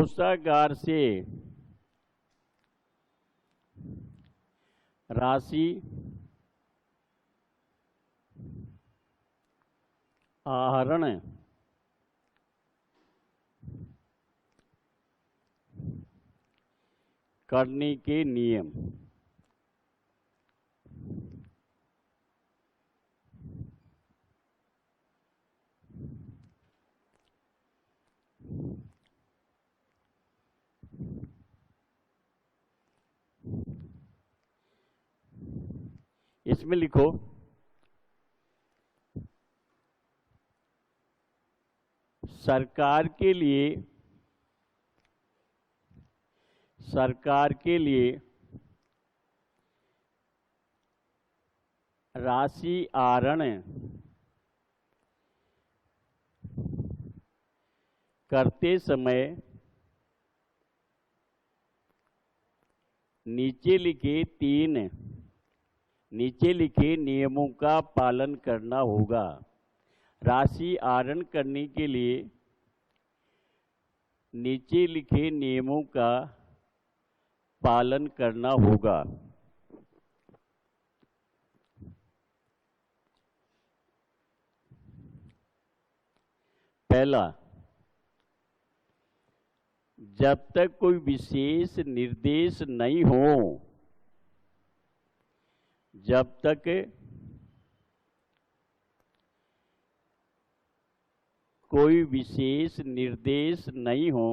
कोषागार से राशि आहरण करने के नियम। इसमें लिखो सरकार के लिए राशि आहरण करते समय नीचे लिखे नियमों का पालन करना होगा। राशि आहरण करने के लिए नीचे लिखे नियमों का पालन करना होगा। पहला, जब तक कोई विशेष निर्देश नहीं हो, जब तक कोई विशेष निर्देश नहीं हो,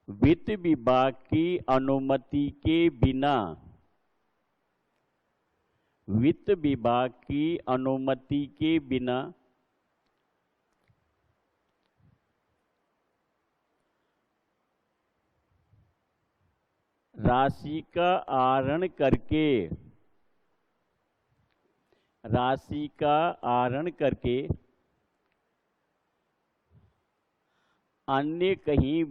वित्त विभाग की अनुमति के बिना राशि का आहरण करके अन्य कहीं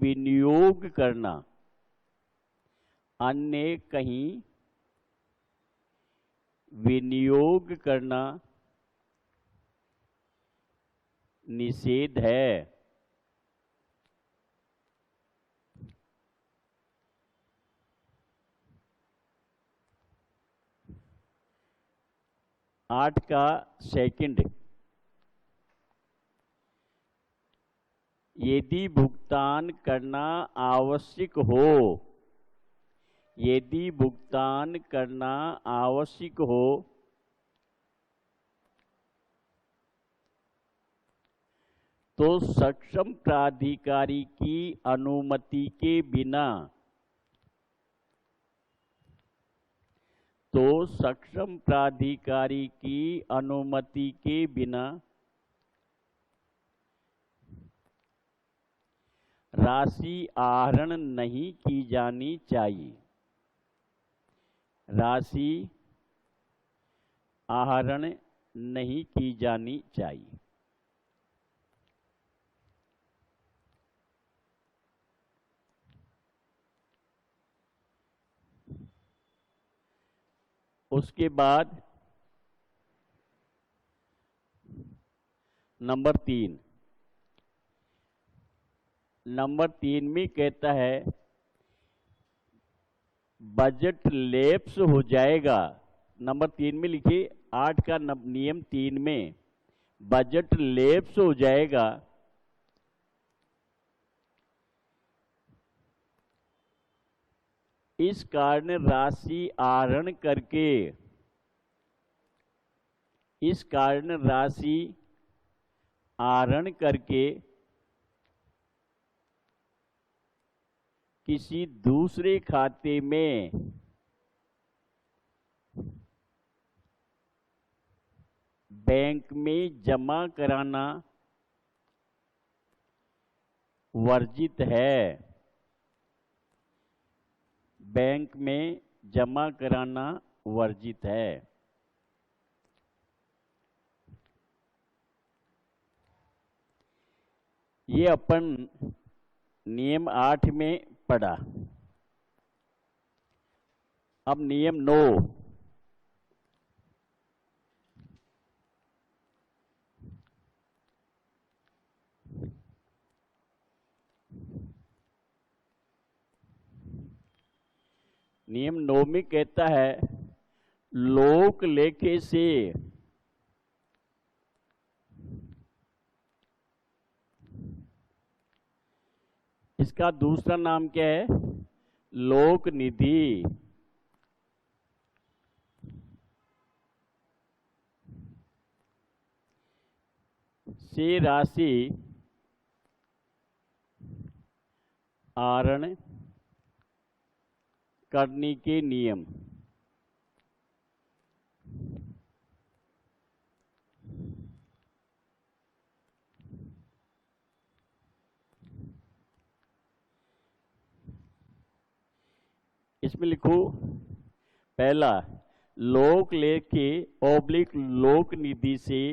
विनियोग करना निषेध है। आठ का सेकंड, यदि भुगतान करना आवश्यक हो तो सक्षम प्राधिकारी की अनुमति के बिना राशि आहरण नहीं की जानी चाहिए। राशि आहरण नहीं की जानी चाहिए। उसके बाद नंबर 3 में कहता है बजट लैप्स हो जाएगा। नंबर 3 में लिखिए, 8 का नियम 3 में बजट लैप्स हो जाएगा इस कारण राशि आहरण करके किसी दूसरे खाते में बैंक में जमा कराना वर्जित है। बैंक में जमा कराना वर्जित है। ये अपन नियम 8 में पढ़ा। अब नियम 9, नियम 9 में कहता है लोक लेखे से इसका दूसरा नाम क्या है? लोक निधि। से राशि आहरण करने के नियम। इसमें लिखो पहला, लोक लेखे ऑब्लिक लोक निधि से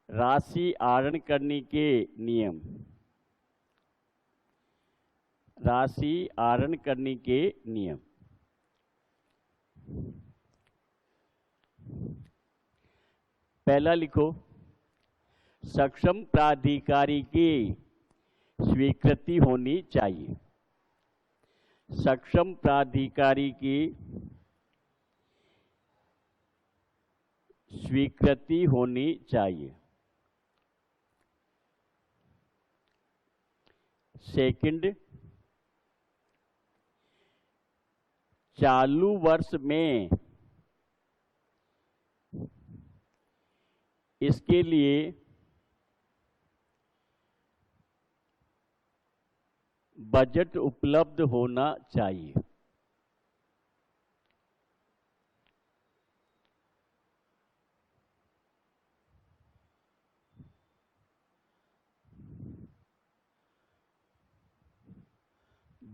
राशि आहरण करने के नियम। राशि आहरण करने के नियम। पहला लिखो, सक्षम प्राधिकारी की स्वीकृति होनी चाहिए। सक्षम प्राधिकारी की स्वीकृति होनी चाहिए। सेकंड, चालू वर्ष में इसके लिए बजट उपलब्ध होना चाहिए।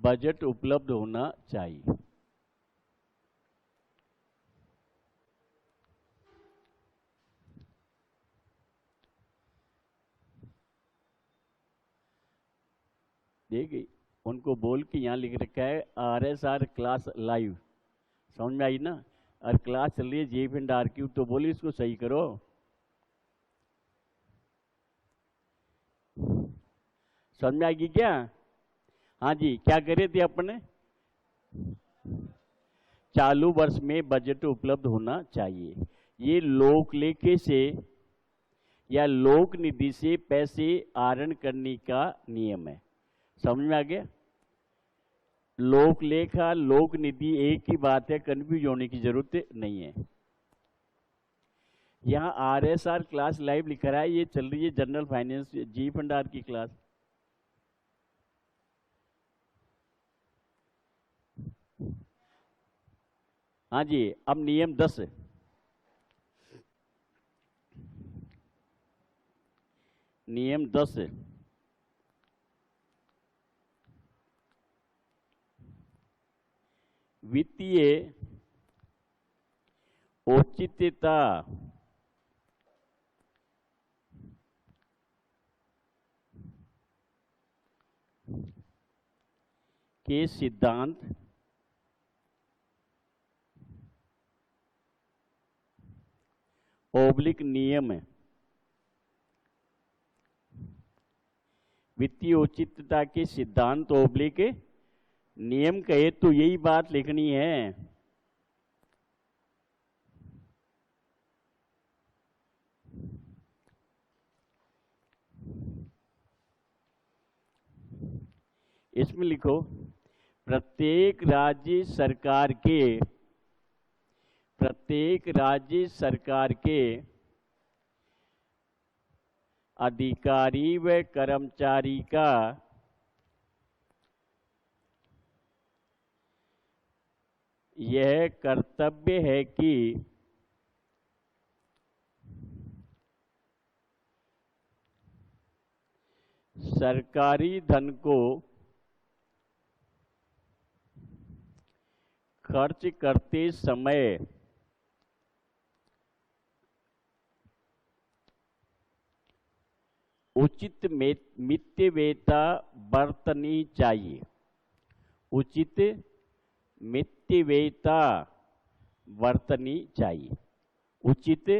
बजट उपलब्ध होना चाहिए। देखिए, उनको बोल के यहाँ लिख रखा है RSR क्लास लाइव। समझ में आई ना? और क्लास चल रही है JF&RQ, तो बोली इसको सही करो। समझ में आएगी क्या? हाँ जी, क्या करे थे अपने? चालू वर्ष में बजट उपलब्ध होना चाहिए। ये लोक लेखे से या लोक निधि से पैसे आहरण करने का नियम है। समझ में आ गया? लोक लेखा लोक निधि एक ही बात है, कंफ्यूज होने की जरूरत नहीं है। यहाँ RSR क्लास लाइव लिखा रहा है, ये चल रही है जनरल फाइनेंस JF&R की क्लास। हाँ जी, अब नियम 10। नियम 10, वित्तीय औचित्यता के सिद्धांत ऑब्लिक नियम है। वित्तीय औचित्यता के सिद्धांत ऑब्लिक नियम कहे तो यही बात लिखनी है। इसमें लिखो, प्रत्येक राज्य सरकार के अधिकारी व कर्मचारी का यह कर्तव्य है कि सरकारी धन को खर्च करते समय उचित मितव्ययता बरतनी चाहिए। उचित मितव्ययता बरतनी चाहिए। उचित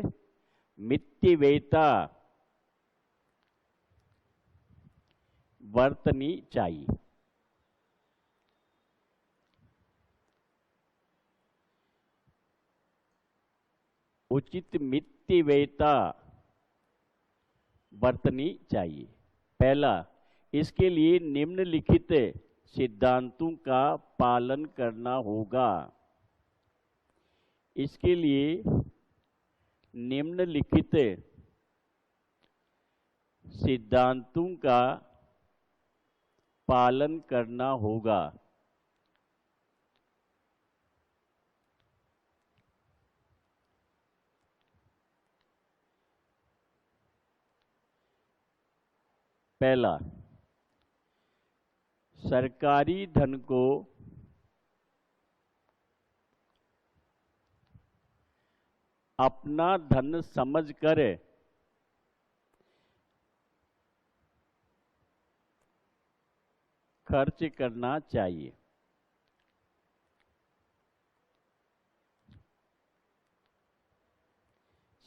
मितव्ययता बरतनी चाहिए। उचित मितव्ययिता बरतनी चाहिए। पहला, इसके लिए निम्नलिखित सिद्धांतों का पालन करना होगा। इसके लिए निम्नलिखित सिद्धांतों का पालन करना होगा। पहला, सरकारी धन को अपना धन समझकर खर्च करना चाहिए।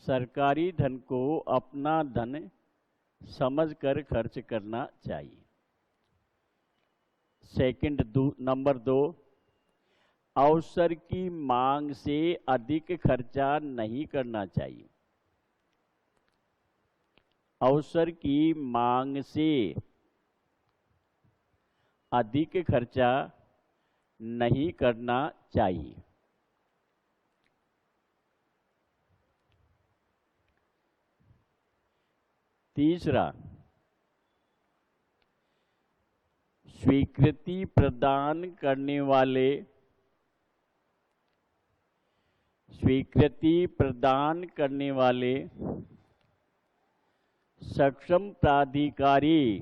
सरकारी धन को अपना धन समझकर खर्च करना चाहिए। नंबर 2, अवसर की मांग से अधिक खर्चा नहीं करना चाहिए। अवसर की मांग से अधिक खर्चा नहीं करना चाहिए। तीसरा, स्वीकृति प्रदान करने वाले सक्षम प्राधिकारी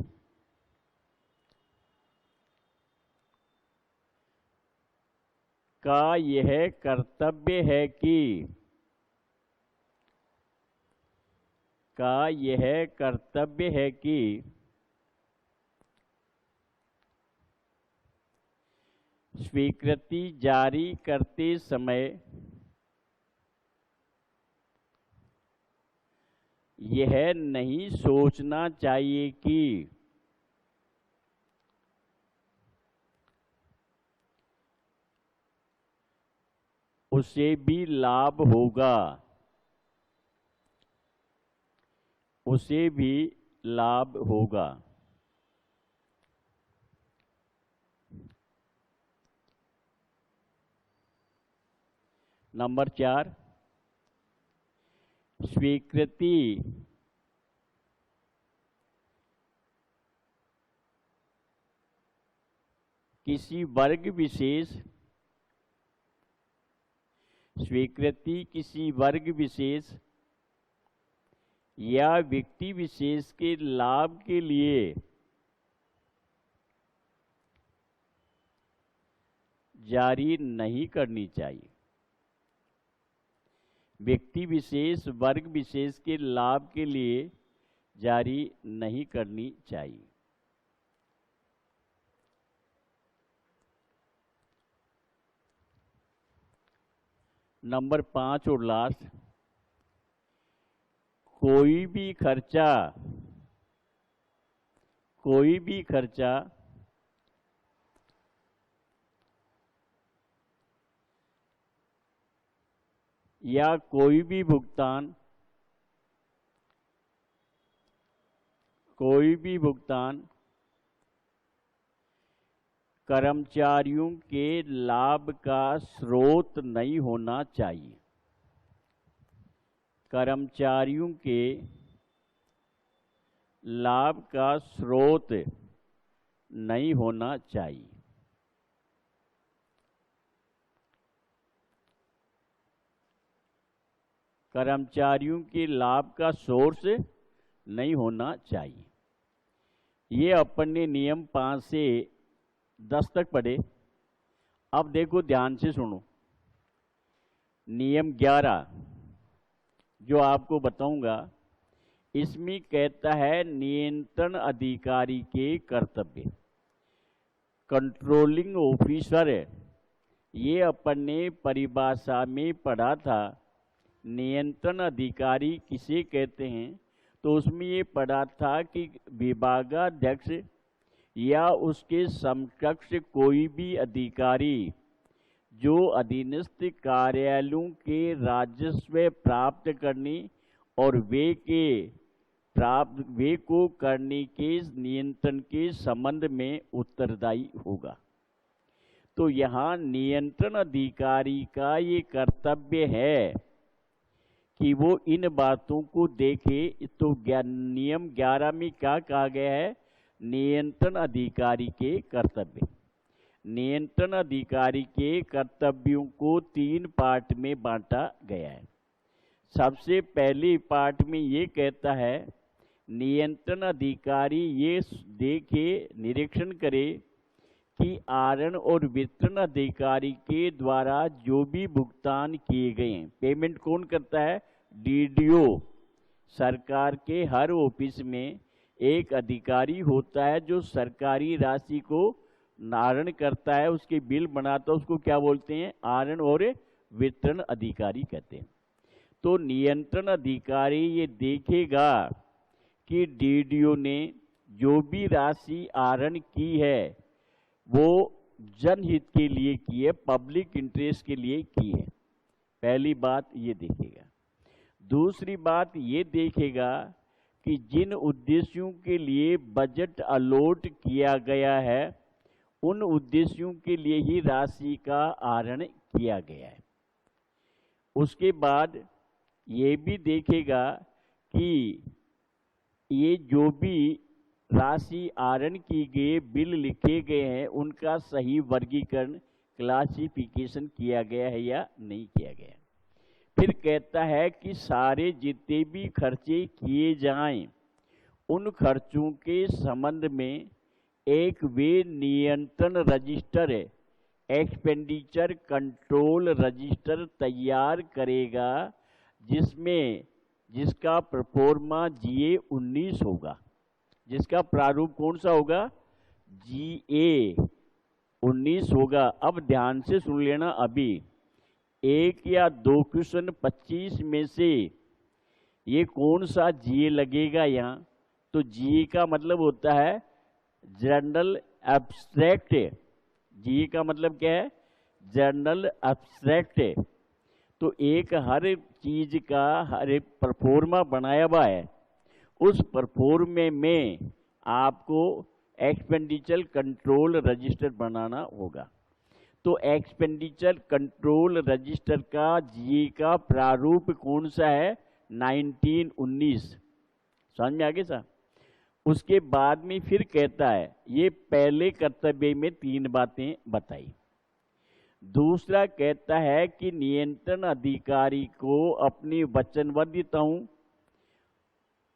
का यह कर्तव्य है कि स्वीकृति जारी करते समय यह नहीं सोचना चाहिए कि उसे भी लाभ होगा। नंबर 4, स्वीकृति किसी वर्ग विशेष या व्यक्ति विशेष के लाभ के लिए जारी नहीं करनी चाहिए। व्यक्ति विशेष, वर्ग विशेष के लाभ के लिए जारी नहीं करनी चाहिए। नंबर 5 और लास्ट, कोई भी खर्चा या कोई भी भुगतान कर्मचारियों के लाभ का स्रोत नहीं होना चाहिए। कर्मचारियों के लाभ का स्रोत नहीं होना चाहिए। कर्मचारियों के लाभ का सोर्स नहीं होना चाहिए। ये अपन ने नियम 5 से 10 तक पढ़े। अब देखो, ध्यान से सुनो। नियम 11 जो आपको बताऊंगा, इसमें कहता है नियंत्रण अधिकारी के कर्तव्य। कंट्रोलिंग ऑफिसर, ये अपन ने परिभाषा में पढ़ा था। नियंत्रण अधिकारी किसे कहते हैं? तो उसमें ये पढ़ा था कि विभागाध्यक्ष या उसके समकक्ष कोई भी अधिकारी जो अधीनस्थ कार्यालयों के राजस्व प्राप्त करने और वे को करने के नियंत्रण के संबंध में उत्तरदायी होगा। तो यहाँ नियंत्रण अधिकारी का ये कर्तव्य है कि वो इन बातों को देखे। तो नियम 11 में क्या कहा गया है? नियंत्रण अधिकारी के कर्तव्य। नियंत्रण अधिकारी के कर्तव्यों को 3 पार्ट में बांटा गया है। सबसे पहले पार्ट में ये कहता है, नियंत्रण अधिकारी ये देखे, निरीक्षण करे कि आहरण और वितरण अधिकारी के द्वारा जो भी भुगतान किए गए हैं, पेमेंट कौन करता है? डीडीओ। सरकार के हर ऑफिस में एक अधिकारी होता है जो सरकारी राशि को आहरण करता है, उसके बिल बनाता है, उसको क्या बोलते हैं? आहरण और वितरण अधिकारी कहते हैं। तो नियंत्रण अधिकारी ये देखेगा कि डीडीओ ने जो भी राशि आहरण की है वो जनहित के लिए की है, पब्लिक इंटरेस्ट के लिए की है। पहली बात ये देखेगा। दूसरी बात ये देखेगा कि जिन उद्देश्यों के लिए बजट अलॉट किया गया है उन उद्देश्यों के लिए ही राशि का आहरण किया गया है। उसके बाद ये भी देखेगा कि ये जो भी राशि आहरण की गई, बिल लिखे गए हैं, उनका सही वर्गीकरण, क्लासिफिकेशन किया गया है या नहीं किया गया। फिर कहता है कि सारे जितने भी खर्चे किए जाएं उन खर्चों के संबंध में एक वे नियंत्रण रजिस्टर है, एक्सपेंडिचर कंट्रोल रजिस्टर तैयार करेगा जिसका प्रोफॉर्मा GA 19 होगा। जिसका प्रारूप कौन सा होगा? GA 19 होगा। अब ध्यान से सुन लेना, अभी 1 या 2 क्वेश्चन 25 में से ये कौन सा GA लगेगा यहाँ? तो GA का मतलब होता है जर्नल एब्स्ट्रैक्ट। GA का मतलब क्या है? Journal abstract. तो एक हर चीज का हर एक परफॉर्मा बनाया हुआ है, उस परफॉर्मे में आपको एक्सपेंडिचर कंट्रोल रजिस्टर बनाना होगा। तो एक्सपेंडिचर कंट्रोल रजिस्टर का GA का प्रारूप कौन सा है? 1919। समझ में आ गया सा? उसके बाद में फिर कहता है, ये पहले कर्तव्य में 3 बातें बताई। दूसरा कहता है कि नियंत्रण अधिकारी को अपनी वचनबद्धताओं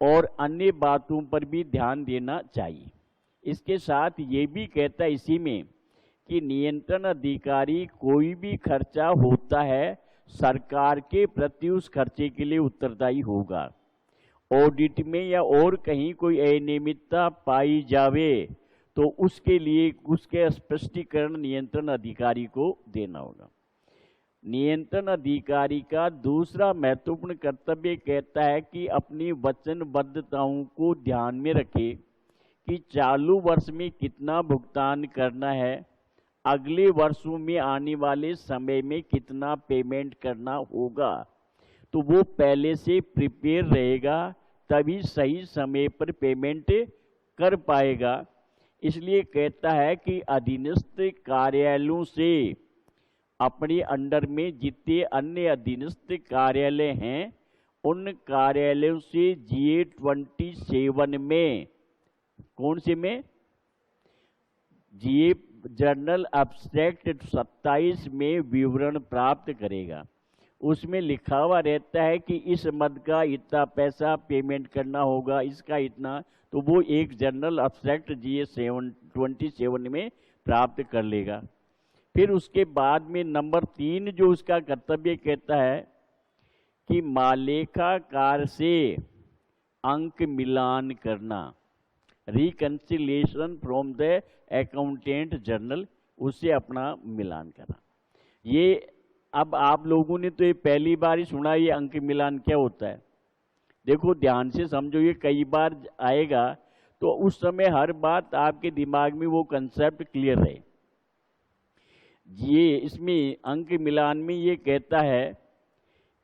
और अन्य बातों पर भी ध्यान देना चाहिए। इसके साथ ये भी कहता है इसी में कि नियंत्रण अधिकारी कोई भी खर्चा होता है सरकार के प्रति उस खर्चे के लिए उत्तरदायी होगा। ऑडिट में या और कहीं कोई अनियमितता पाई जावे तो उसके लिए उसके स्पष्टीकरण नियंत्रण अधिकारी को देना होगा। नियंत्रण अधिकारी का दूसरा महत्वपूर्ण कर्तव्य कहता है कि अपनी वचनबद्धताओं को ध्यान में रखे कि चालू वर्ष में कितना भुगतान करना है, अगले वर्षों में आने वाले समय में कितना पेमेंट करना होगा। तो वो पहले से प्रिपेयर रहेगा, तभी सही समय पर पेमेंट कर पाएगा। इसलिए कहता है कि अधीनस्थ कार्यालयों से अपने अंडर में जितने अन्य अधीनस्थ कार्यालय हैं उन कार्यालयों से GA 27 में, कौन से में? GA जर्नल एब्स्ट्रैक्ट 27 में विवरण प्राप्त करेगा। उसमें लिखा हुआ रहता है कि इस मद का इतना पैसा पेमेंट करना होगा, इसका इतना। तो वो एक जर्नल एब्स्ट्रैक्ट GA 27 में प्राप्त कर लेगा। फिर उसके बाद में नंबर 3 जो उसका कर्तव्य कहता है कि मालेखाकार से अंक मिलान करना, reconciliation from the accountant journal, उससे अपना मिलान करना। ये अब आप लोगों ने तो ये पहली बार ही सुना, ये अंक मिलान क्या होता है। देखो ध्यान से समझो, ये कई बार आएगा तो उस समय हर बात आपके दिमाग में वो कंसेप्ट क्लियर रहे। ये इसमें अंक मिलान में ये कहता है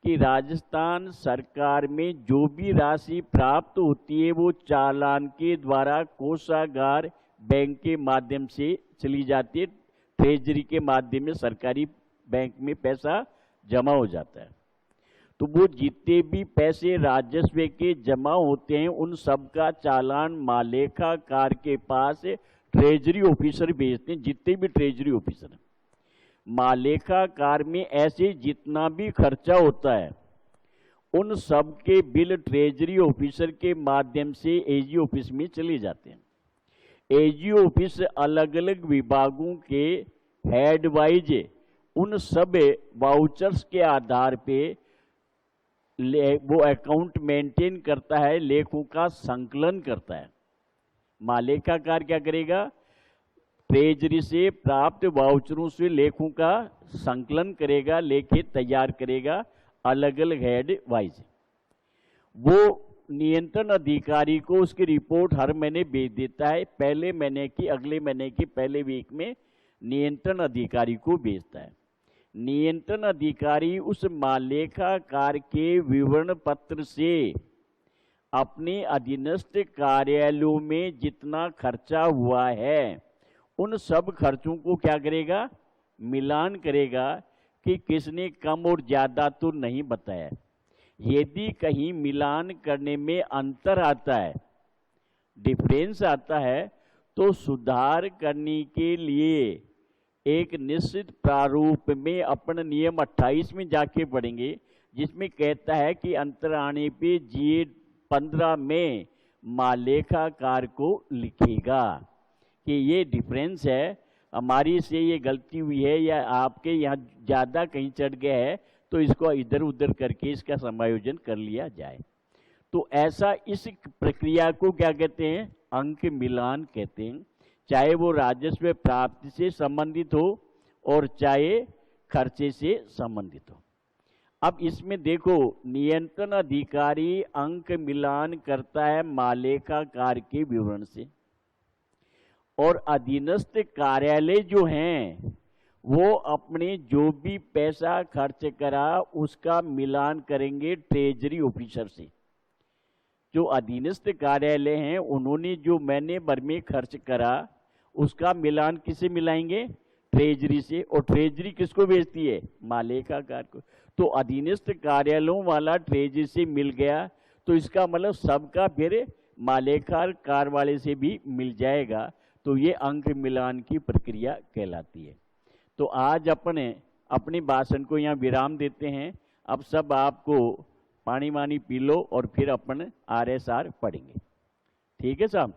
कि राजस्थान सरकार में जो भी राशि प्राप्त होती है वो चालान के द्वारा कोषागार बैंक के माध्यम से चली जाती है, ट्रेजरी के माध्यम से सरकारी बैंक में पैसा जमा हो जाता है। तो वो जितने भी पैसे राजस्व के जमा होते हैं उन सब का चालान मालेखाकार के पास ट्रेजरी ऑफिसर भेजते हैं। जितने भी ट्रेजरी ऑफिसर हैं, मालेखाकार में ऐसे जितना भी खर्चा होता है उन सब के बिल ट्रेजरी ऑफिसर के माध्यम से एजी ऑफिस में चले जाते हैं। एजी ऑफिस अलग अलग विभागों के हेड वाइज उन सब वाउचर्स के आधार पे वो अकाउंट मेंटेन करता है, लेखों का संकलन करता है। मालेखाकार क्या करेगा? ट्रेजरी से प्राप्त वाउचरों से लेखों का संकलन करेगा, लेखे तैयार करेगा अलग अलग हेड वाइज। वो नियंत्रण अधिकारी को उसकी रिपोर्ट हर महीने भेज देता है। पहले महीने की, अगले महीने की पहले वीक में नियंत्रण अधिकारी को भेजता है। नियंत्रण अधिकारी उस मालेखाकार के विवरण पत्र से अपने अधीनस्थ कार्यालयों में जितना खर्चा हुआ है उन सब खर्चों को क्या करेगा? मिलान करेगा कि किसने कम और ज्यादा तो नहीं बताया। यदि कहीं मिलान करने में अंतर आता है, डिफरेंस आता है, तो सुधार करने के लिए एक निश्चित प्रारूप में अपन नियम 28 में जाके पढ़ेंगे, जिसमें कहता है कि अंतर आने पे G 15 में मालेखाकार को लिखेगा कि ये डिफरेंस है, हमारी से ये गलती हुई है या आपके यहाँ ज़्यादा कहीं चढ़ गया है, तो इसको इधर उधर करके इसका समायोजन कर लिया जाए। तो ऐसा इस प्रक्रिया को क्या कहते हैं? अंक मिलान कहते हैं। चाहे वो राजस्व प्राप्ति से संबंधित हो और चाहे खर्चे से संबंधित हो। अब इसमें देखो, नियंत्रण अधिकारी अंक मिलान करता है मालेखाकार के विवरण से, और अधीनस्थ कार्यालय जो हैं वो अपने जो भी पैसा खर्च करा उसका मिलान करेंगे ट्रेजरी ऑफिसर से। जो अधीनस्थ कार्यालय हैं उन्होंने जो महीने भर में खर्च करा उसका मिलान किसे मिलाएंगे? ट्रेजरी से। और ट्रेजरी किसको भेजती है? मालेखाकार को। तो अधीनस्थ कार्यालयों वाला ट्रेजरी से मिल गया तो इसका मतलब सबका फिर मालेखाकार वाले से भी मिल जाएगा। तो ये अंक मिलान की प्रक्रिया कहलाती है। तो आज अपने भाषण को यहाँ विराम देते हैं। अब सब आपको पानी वानी पी लो और फिर अपन RSR पढ़ेंगे। ठीक है साहब?